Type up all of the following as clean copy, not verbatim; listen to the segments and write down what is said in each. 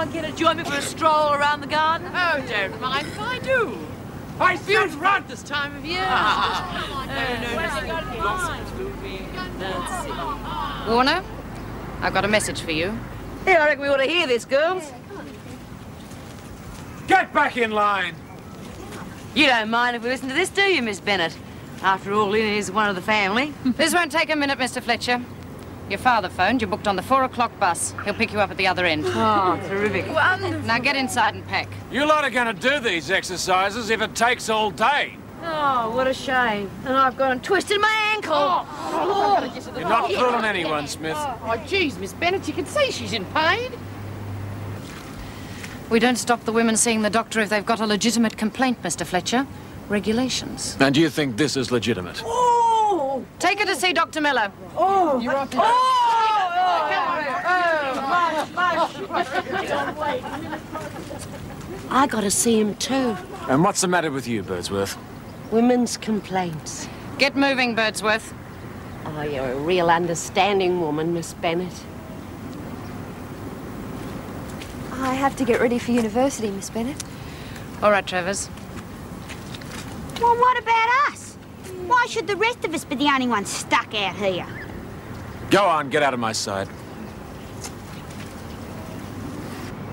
don't care to join me for a stroll around the garden? Oh, don't mind if I do. I feel Right this time of year. Warner, I've got a message for you. Yeah, I reckon we ought to hear this, girls. Get back in line. You don't mind if we listen to this, do you, Miss Bennett? After all, Lynn is one of the family. This won't take a minute, Mr. Fletcher. Your father phoned. You booked on the 4 o'clock bus. He'll pick you up at the other end. Oh, terrific. Now get inside and pack. You lot are going to do these exercises if it takes all day. Oh, what a shame. And I've gone and twisted my ankle. You're not fooling anyone, Smith. Oh, geez, Miss Bennett, you can see she's in pain. We don't stop the women seeing the doctor if they've got a legitimate complaint, Mr. Fletcher. Regulations. And do you think this is legitimate? Oh! Take her to see Dr. Miller. Oh! You're up. I got to see him too. And what's the matter with you, Birdsworth? Women's complaints. Get moving, Birdsworth. Oh, you're a real understanding woman, Miss Bennett. I have to get ready for university, Miss Bennett. All right, Travers. Well, what about us? Why should the rest of us be the only ones stuck out here? Go on, get out of my sight.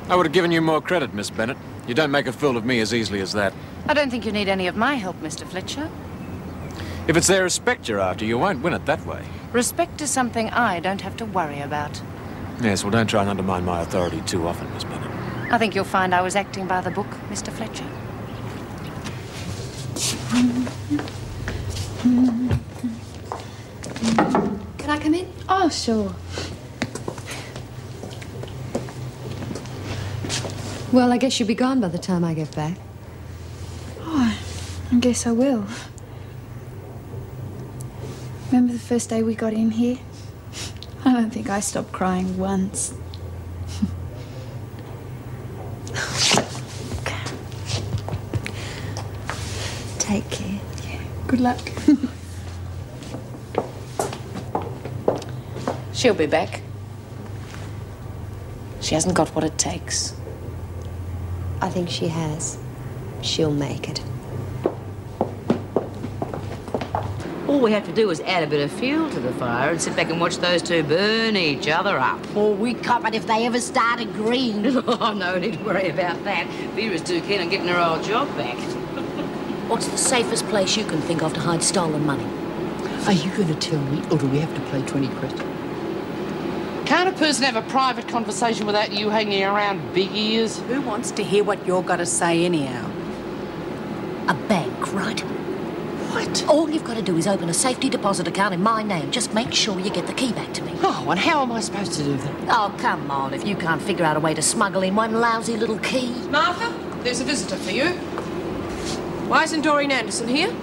I would have given you more credit, Miss Bennett. You don't make a fool of me as easily as that. I don't think you need any of my help, Mr. Fletcher. If it's their respect you're after, you won't win it that way. Respect is something I don't have to worry about. Yes, well, don't try and undermine my authority too often, Miss Bennett. I think you'll find I was acting by the book, Mr. Fletcher. Can I come in? Oh, sure. Well, I guess you'll be gone by the time I get back. Oh, I guess I will. Remember the first day we got in here? I don't think I stopped crying once. Take care. Yeah, good luck. She'll be back. She hasn't got what it takes. I think she has. She'll make it. All we have to do is add a bit of fuel to the fire and sit back and watch those two burn each other up. Or we cop it if they ever start agreeing. Oh, no need to worry about that. Vera's too keen on getting her old job back. What's the safest place you can think of to hide stolen money? Are you going to tell me, or do we have to play 20 credit? Can't a person have a private conversation without you hanging around big ears? Who wants to hear what you're got to say anyhow? A bank, right? What? All you've got to do is open a safety deposit account in my name. Just make sure you get the key back to me. Oh, and how am I supposed to do that? Oh, come on, if you can't figure out a way to smuggle in one lousy little key. Martha, there's a visitor for you. Why isn't Doreen Anderson here?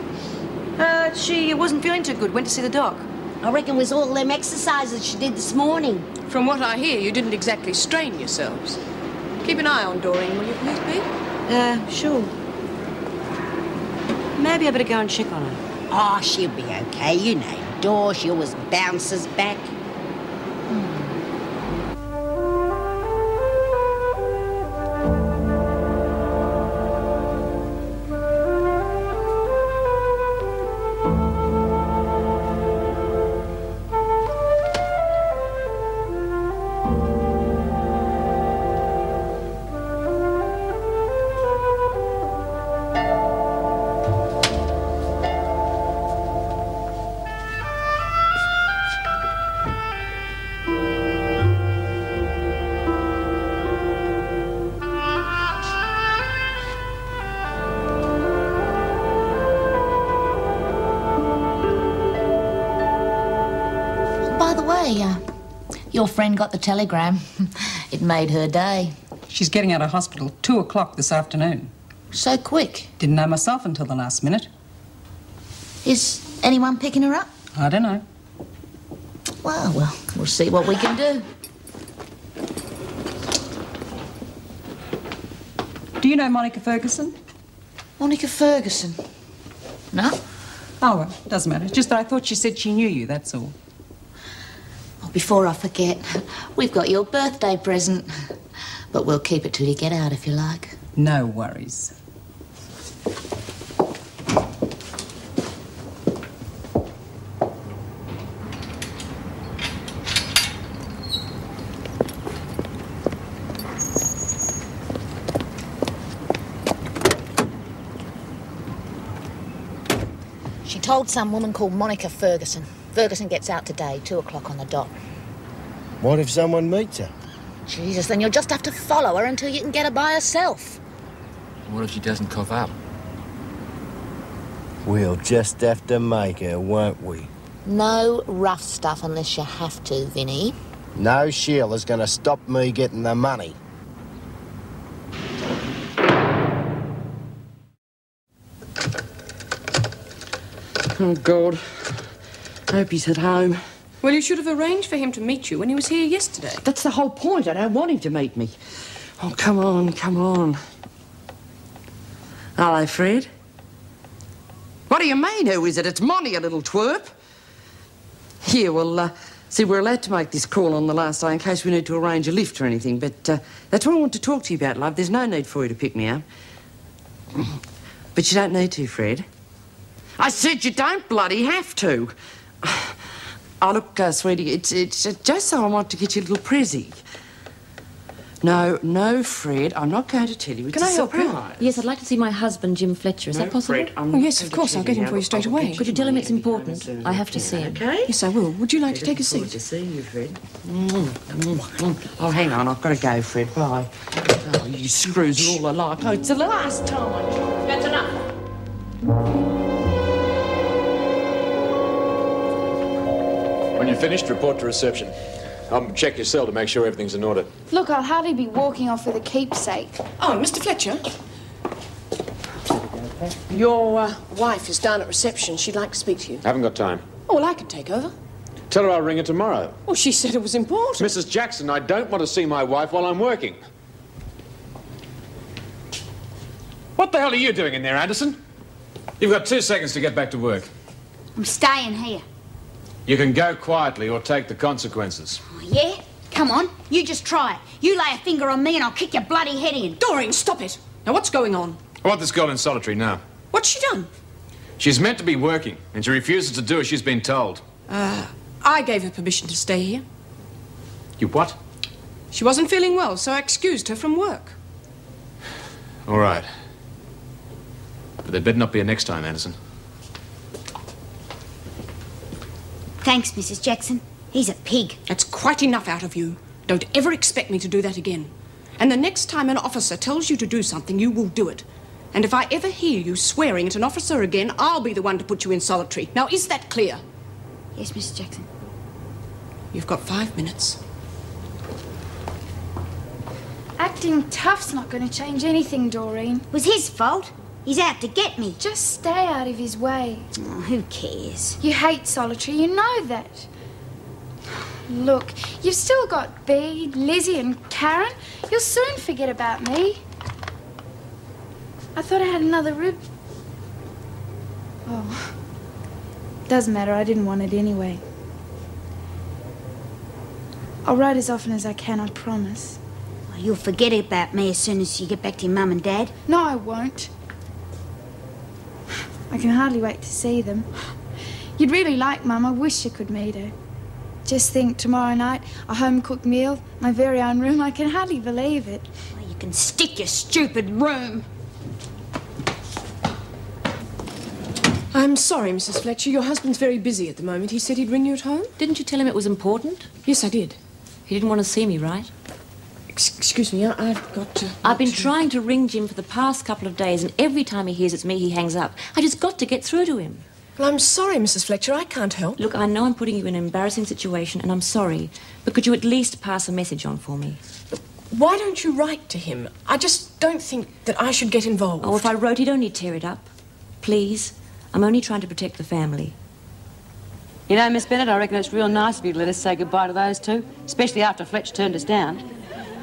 She wasn't feeling too good. Went to see the doc. I reckon it was all them exercises she did this morning. From what I hear, you didn't exactly strain yourselves. Keep an eye on Doreen, will you please, Pete? Sure. Maybe I better go and check on her. Oh, she'll be okay. You know, Dor, she always bounces back. Your friend got the telegram. It made her day. She's getting out of hospital 2 o'clock this afternoon. So quick. Didn't know myself until the last minute. Is anyone picking her up? I don't know. Well, we'll see what we can do. Do you know Monica Ferguson? Monica Ferguson? No? Oh, well, doesn't matter. Just that I thought she said she knew you, that's all. Oh, before I forget, we've got your birthday present. But we'll keep it till you get out, if you like. No worries. She told some woman called Monica Ferguson. Ferguson gets out today, 2 o'clock on the dot. What if someone meets her? Jesus, then you'll just have to follow her until you can get her by herself. What if she doesn't cough up? We'll just have to make her, won't we? No rough stuff unless you have to, Vinny. No Sheila's gonna stop me getting the money. Oh, God. Hope he's at home. Well, you should have arranged for him to meet you when he was here yesterday. That's the whole point. I don't want him to meet me. Oh, come on, come on. Hello, Fred. What do you mean, who is it? It's Monty, you little twerp. Yeah, well, see, we're allowed to make this call on the last day in case we need to arrange a lift or anything, but that's what I want to talk to you about, love. There's no need for you to pick me up. But you don't need to, Fred. I said you don't bloody have to. Oh, look, sweetie, it's just so I want to get you a little prezzy. No, Fred, I'm not going to tell you. It's Can I a help you? surprise. Yes, I'd like to see my husband, Jim Fletcher. Is that possible? Fred, I'm Oh, not yes, going of to course. tell I'll get him now, for you but straight I'll away. get Could you tell him it's important? I have to see him. Okay? Yes, I will. Would you like to take a Looking forward seat? to seeing you, Fred. Oh, hang on, I've got to go, Fred. Bye. Oh, you screws are all alike. Oh, it's the last time. That's enough. When you're finished, report to reception. I'll check your cell to make sure everything's in order. Look, I'll hardly be walking off with a keepsake. Oh, Mr. Fletcher. Your wife is down at reception. She'd like to speak to you. Haven't got time. Oh, well, I can take over. Tell her I'll ring her tomorrow. Well, she said it was important. Mrs. Jackson, I don't want to see my wife while I'm working. What the hell are you doing in there, Anderson? You've got 2 seconds to get back to work. I'm staying here. You can go quietly or take the consequences. Oh, yeah? Come on, you just try it. You lay a finger on me and I'll kick your bloody head in. Doreen, stop it. Now, what's going on? I want this girl in solitary now. What's she done? She's meant to be working, and she refuses to do as she's been told. I gave her permission to stay here. You what? She wasn't feeling well, so I excused her from work. All right. But there better not be a next time, Anderson. Thanks, Mrs. Jackson. He's a pig. That's quite enough out of you. Don't ever expect me to do that again. And the next time an officer tells you to do something, you will do it. And if I ever hear you swearing at an officer again, I'll be the one to put you in solitary. Now, is that clear? Yes, Mrs. Jackson. You've got 5 minutes. Acting tough's not going to change anything, Doreen. It was his fault. He's out to get me. Just stay out of his way. Oh, who cares? You hate solitary, you know that. Look, you've still got Bea, Lizzie and Karen. You'll soon forget about me. I thought I had another rib. Oh. Doesn't matter, I didn't want it anyway. I'll write as often as I can, I promise. Well, you'll forget about me as soon as you get back to your mum and dad. No, I won't. I can hardly wait to see them. You'd really like Mum. I wish you could meet her. Just think, tomorrow night, a home-cooked meal, my very own room. I can hardly believe it. Well, you can stick your stupid room. I'm sorry, Mrs. Fletcher. Your husband's very busy at the moment. He said he'd ring you at home. Didn't you tell him it was important? Yes, I did. He didn't want to see me, right? Excuse me, I've got to... I've been trying to ring Jim for the past couple of days, and every time he hears it's me, he hangs up. I just got to get through to him. Well, I'm sorry, Mrs. Fletcher. I can't help. Look, I know I'm putting you in an embarrassing situation, and I'm sorry. But could you at least pass a message on for me? Why don't you write to him? I just don't think that I should get involved. Oh, if I wrote, he'd only tear it up. Please. I'm only trying to protect the family. You know, Miss Bennett, I reckon it's real nice of you to let us say goodbye to those two, especially after Fletch turned us down.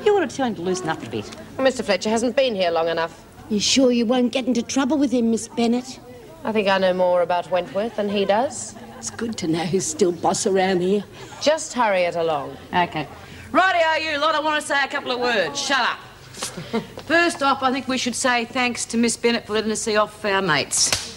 You ought to tell him to loosen up a bit. Well, Mr. Fletcher hasn't been here long enough. You sure you won't get into trouble with him, Miss Bennett? I think I know more about Wentworth than he does. It's good to know who's still boss around here. Just hurry it along. OK. Righty-o, you lot, I want to say a couple of words. Shut up. First off, I think we should say thanks to Miss Bennett for letting us see off our mates.